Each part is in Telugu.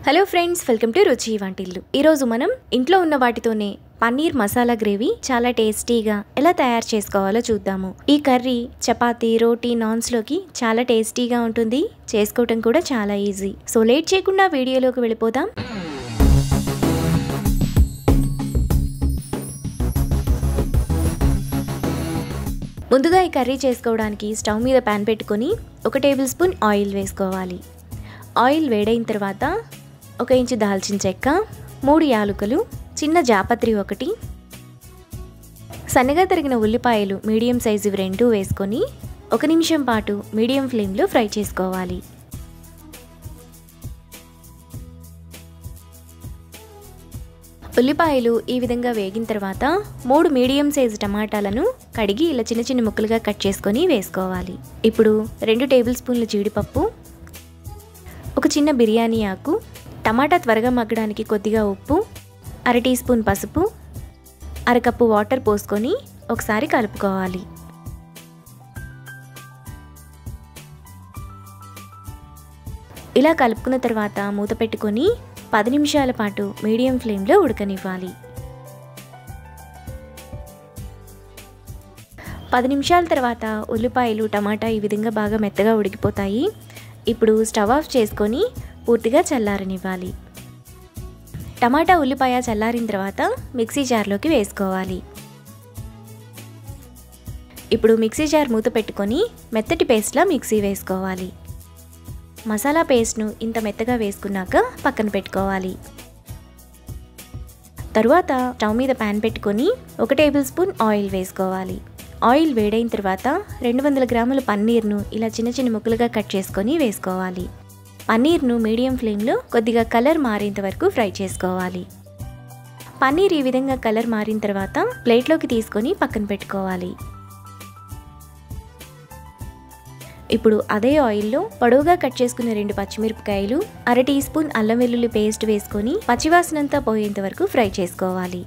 హలో ఫ్రెండ్స్, వెల్కమ్ టు రుచి వంటిల్లు. ఈరోజు మనం ఇంట్లో ఉన్న వాటితోనే పన్నీర్ మసాలా గ్రేవీ చాలా టేస్టీగా ఎలా తయారు చేసుకోవాలో చూద్దాము. ఈ కర్రీ చపాతీ, రోటీ, నాన్స్లోకి చాలా టేస్టీగా ఉంటుంది. చేసుకోవటం కూడా చాలా ఈజీ. సో లేట్ చేయకుండా వీడియోలోకి వెళ్ళిపోదాం. ముందుగా ఈ కర్రీ చేసుకోవడానికి స్టవ్ మీద ప్యాన్ పెట్టుకొని 1 టేబుల్ స్పూన్ ఆయిల్ వేసుకోవాలి. ఆయిల్ వేడైన తర్వాత 1 ఇంచు దాల్చిన చెక్క, 3 యాలకులు, చిన్న జాపత్రి 1, సన్నగా తరిగిన ఉల్లిపాయలు మీడియం సైజు 2 వేసుకొని 1 నిమిషం పాటు మీడియం ఫ్లేమ్లో ఫ్రై చేసుకోవాలి. ఉల్లిపాయలు ఈ విధంగా వేగిన తర్వాత 3 మీడియం సైజు టమాటాలను కడిగి ఇలా చిన్న చిన్న ముక్కలుగా కట్ చేసుకొని వేసుకోవాలి. ఇప్పుడు 2 టేబుల్ స్పూన్ల జీడిపప్పు, 1 చిన్న బిర్యానీ ఆకు, టమాటా త్వరగా మగ్గడానికి కొద్దిగా ఉప్పు, 1/2 టీ స్పూన్ పసుపు, 1/2 కప్పు వాటర్ పోసుకొని ఒకసారి కలుపుకోవాలి. ఇలా కలుపుకున్న తర్వాత మూత పెట్టుకొని 10 నిమిషాల పాటు మీడియం ఫ్లేమ్లో ఉడకనివ్వాలి. 10 నిమిషాల తర్వాత ఉల్లిపాయలు, టమాటా ఈ విధంగా బాగా మెత్తగా ఉడికిపోతాయి. ఇప్పుడు స్టవ్ ఆఫ్ చేసుకొని పూర్తిగా చల్లారనివ్వాలి. టమాటా, ఉల్లిపాయ చల్లారిన తర్వాత మిక్సీ జార్లోకి వేసుకోవాలి. ఇప్పుడు మిక్సీ జార్ మూత పెట్టుకొని మెత్తటి పేస్ట్లా మిక్సీ వేసుకోవాలి. మసాలా పేస్ట్ను ఇంత మెత్తగా వేసుకున్నాక పక్కన పెట్టుకోవాలి. తరువాత స్టవ్ మీద ప్యాన్ పెట్టుకొని 1 టేబుల్ స్పూన్ ఆయిల్ వేసుకోవాలి. ఆయిల్ వేడైన తర్వాత 200 గ్రాముల పన్నీర్ను ఇలా చిన్న చిన్న ముక్కలుగా కట్ చేసుకొని వేసుకోవాలి. పన్నీర్ను మీడియం ఫ్లేమ్లో కొద్దిగా కలర్ మారేంత వరకు ఫ్రై చేసుకోవాలి. పన్నీర్ ఈ విధంగా కలర్ మారిన తర్వాత ప్లేట్లోకి తీసుకొని పక్కన పెట్టుకోవాలి. ఇప్పుడు అదే ఆయిల్లో పొడవుగా కట్ చేసుకున్న 2 పచ్చిమిరపకాయలు, 1/2 టీ స్పూన్ అల్లం వెల్లుల్లి పేస్ట్ వేసుకొని పచ్చివాసనంతా పోయేంత వరకు ఫ్రై చేసుకోవాలి.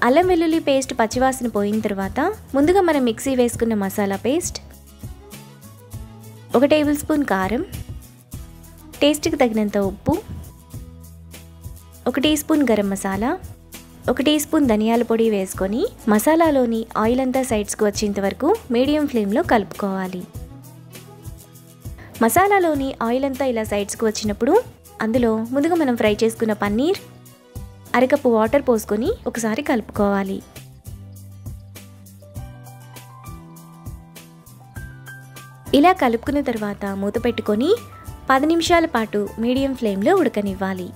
అల్లం వెల్లుల్లి పేస్ట్ పచ్చివాసన పోయిన తర్వాత ముందుగా మనం మిక్సీ వేసుకున్న మసాలా పేస్ట్, 1 టేబుల్ స్పూన్ కారం, టేస్ట్కి తగినంత ఉప్పు, 1 teaspoon garam masala, 1 teaspoon ధనియాల పొడి వేసుకొని మసాలాలోని ఆయిల్ అంతా సైడ్స్కి వచ్చేంత వరకు మీడియం ఫ్లేమ్లో కలుపుకోవాలి. మసాలాలోని ఆయిల్ అంతా ఇలా సైడ్స్కి వచ్చినప్పుడు అందులో ముందుగా మనం ఫ్రై చేసుకున్న పన్నీర్, 1/2 కప్పు వాటర్ పోసుకొని ఒకసారి కలుపుకోవాలి. ఇలా కలుపుకున్న తర్వాత మూత పెట్టుకొని 10 నిమిషాల పాటు మీడియం ఫ్లేమ్లో ఉడకనివ్వాలి.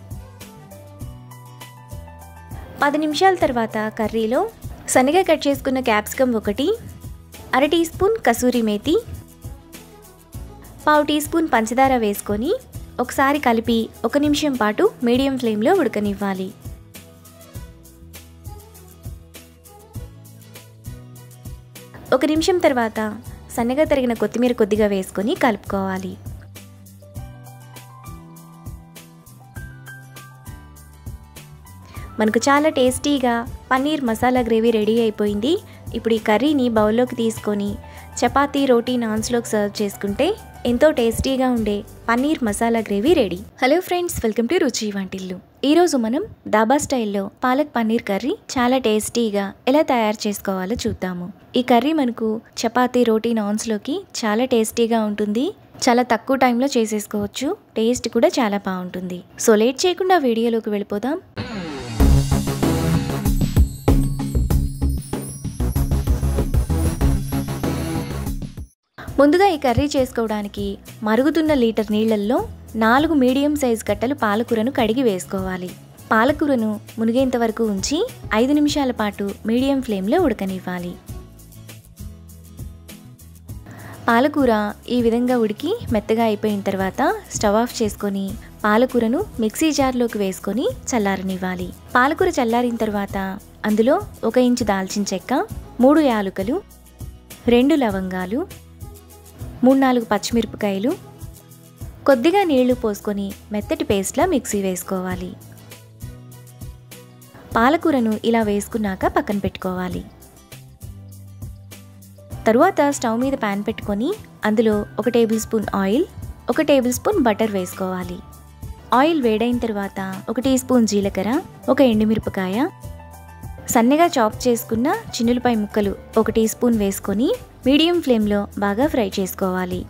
10 నిమిషాల తర్వాత కర్రీలో సన్నగా కట్ చేసుకున్న capsicum 1, 1/2 teaspoon kasuri methi, 1/2 teaspoon పంచదార వేసుకొని ఒకసారి కలిపి 1 నిమిషం పాటు మీడియం ఫ్లేమ్లో ఉడకనివ్వాలి. ఒక నిమిషం తర్వాత సన్నగా తరిగిన కొత్తిమీర కొద్దిగా వేసుకొని కలుపుకోవాలి. మనకు చాలా టేస్టీగా పన్నీర్ మసాలా గ్రేవీ రెడీ అయిపోయింది. ఇప్పుడు ఈ కర్రీని బౌల్లోకి తీసుకొని చపాతీ, రోటీ, నాన్స్లోకి సర్వ్ చేసుకుంటే ఎంతో టేస్టీగా ఉండే paneer masala gravy ready. Hello friends, welcome to రుచి వంటిల్లు. ఈరోజు మనం దాబా స్టైల్లో పాలక్ పన్నీర్ కర్రీ చాలా టేస్టీగా ఎలా తయారు చేసుకోవాలో చూద్దాము. ఈ కర్రీ మనకు చపాతీ, రోటీ, నాన్స్లోకి చాలా టేస్టీగా ఉంటుంది. చాలా తక్కువ టైంలో చేసేసుకోవచ్చు. టేస్ట్ కూడా చాలా బాగుంటుంది. సో లేట్ చేయకుండా వీడియోలోకి వెళ్ళిపోదాం. ముందుగా ఈ కర్రీ చేసుకోవడానికి మరుగుతున్న లీటర్ నీళ్లల్లో 4 మీడియం సైజ్ కట్టలు పాలకూరను కడిగి వేసుకోవాలి. పాలకూరను మునిగేంత వరకు ఉంచి 5 నిమిషాల పాటు మీడియం ఫ్లేమ్లో ఉడకనివ్వాలి. పాలకూర ఈ విధంగా ఉడికి మెత్తగా అయిపోయిన తర్వాత స్టవ్ ఆఫ్ చేసుకొని పాలకూరను మిక్సీ జార్లోకి వేసుకొని చల్లారనివ్వాలి. పాలకూర చల్లారిన తర్వాత అందులో 1 ఇంచు దాల్చిన చెక్క, 3 యాలకులు, 2 లవంగాలు, 3-4 పచ్చిమిరపకాయలు, కొద్దిగా నీళ్లు పోసుకొని మెత్తటి పేస్ట్లా మిక్సీ వేసుకోవాలి. పాలకూరను ఇలా వేసుకున్నాక పక్కన పెట్టుకోవాలి. తరువాత స్టవ్ మీద ప్యాన్ పెట్టుకొని అందులో 1 table spoon oil, 1 table spoon butter వేసుకోవాలి. ఆయిల్ వేడైన తర్వాత 1 టీ స్పూన్ జీలకర్ర, 1 ఎండుమిరపకాయ, సన్నగా చాప్ చేసుకున్న చిన్నులపాయ ముక్కలు 1 టీ స్పూన్ వేసుకొని మీడియం ఫ్లేమ్లో బాగా ఫ్రై చేసుకోవాలి.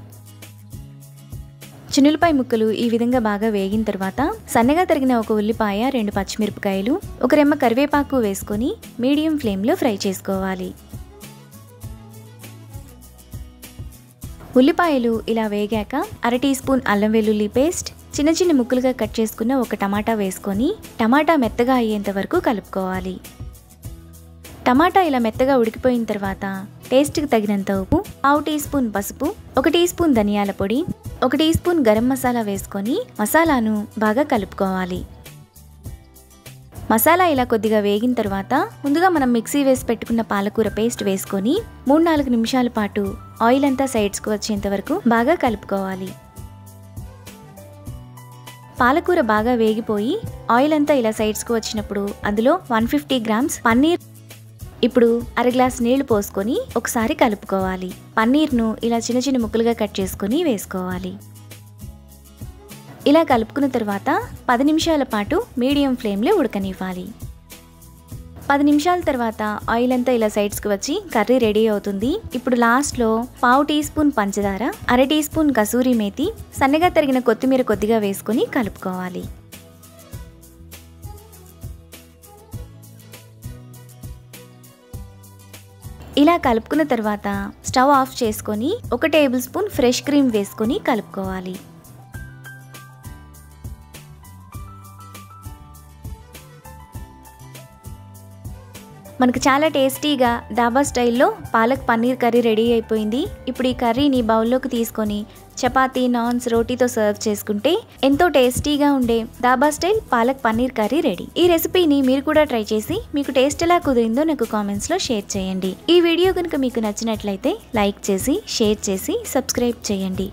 చిన్నులపాయ ముక్కలు ఈ విధంగా బాగా వేగిన తర్వాత సన్నగా తరిగిన 1 ఉల్లిపాయ, 2 పచ్చిమిరపకాయలు, 1 రెమ్మ కరివేపాకు వేసుకొని మీడియం ఫ్లేమ్లో ఫ్రై చేసుకోవాలి. ఉల్లిపాయలు ఇలా వేగాక 1/2 టీ స్పూన్ అల్లం వెల్లుల్లి పేస్ట్, చిన్న చిన్న ముక్కలుగా కట్ చేసుకున్న 1 టమాటా వేసుకొని టమాటా మెత్తగా అయ్యేంత వరకు కలుపుకోవాలి. టమాటా ఇలా మెత్తగా ఉడికిపోయిన తర్వాత టేస్ట్కి తగినంత ఉప్పు, 1/2 టీ స్పూన్ పసుపు, 1 టీ స్పూన్ ధనియాల పొడి, 1 టీ స్పూన్ గరం మసాలా వేసుకొని మసాలాను బాగా కలుపుకోవాలి. మసాలా ఇలా కొద్దిగా వేగిన తర్వాత ముందుగా మనం మిక్సీ వేసి పెట్టుకున్న పాలకూర పేస్ట్ వేసుకొని 3-4 నిమిషాల పాటు ఆయిల్ అంతా సైడ్స్కి వచ్చేంత వరకు బాగా కలుపుకోవాలి. పాలకూర బాగా వేగిపోయి ఆయిల్ అంతా ఇలా సైడ్స్కి వచ్చినప్పుడు అందులో 150 గ్రామ్స్ పన్నీర్, ఇప్పుడు 1/2 గ్లాస్ నీళ్లు పోసుకొని ఒకసారి కలుపుకోవాలి. పన్నీర్ను ఇలా చిన్న చిన్న ముక్కలుగా కట్ చేసుకొని వేసుకోవాలి. ఇలా కలుపుకున్న తర్వాత 10 నిమిషాల పాటు మీడియం ఫ్లేమ్లో ఉడకనివ్వాలి. 10 నిమిషాల తర్వాత ఆయిల్ అంతా ఇలా సైడ్స్కి వచ్చి కర్రీ రెడీ అవుతుంది. ఇప్పుడు లాస్ట్లో 1/2 టీ స్పూన్ పంచదార, 1/2 టీ స్పూన్ కసూరి మేతి, సన్నగా తరిగిన కొత్తిమీర కొద్దిగా వేసుకొని కలుపుకోవాలి. ఇలా కలుపుకున్న తర్వాత స్టవ్ ఆఫ్ చేసుకొని 1 టేబుల్ స్పూన్ ఫ్రెష్ క్రీమ్ వేసుకొని కలుపుకోవాలి. మనకు చాలా టేస్టీగా డాబా స్టైల్లో పాలక్ పన్నీర్ కర్రీ రెడీ అయిపోయింది. ఇప్పుడు ఈ కర్రీని బౌల్లోకి తీసుకొని చపాతీ, నాన్స్, రోటీతో సర్వ్ చేసుకుంటే ఎంతో టేస్టీగా ఉండే డాబా style palak paneer curry ready. ఈ రెసిపీని మీరు కూడా ట్రై చేసి మీకు టేస్ట్ ఎలా కుదిరిందో నాకు కామెంట్స్లో షేర్ చేయండి. ఈ వీడియో కనుక మీకు నచ్చినట్లయితే లైక్ చేసి, షేర్ చేసి, సబ్స్క్రైబ్ చేయండి.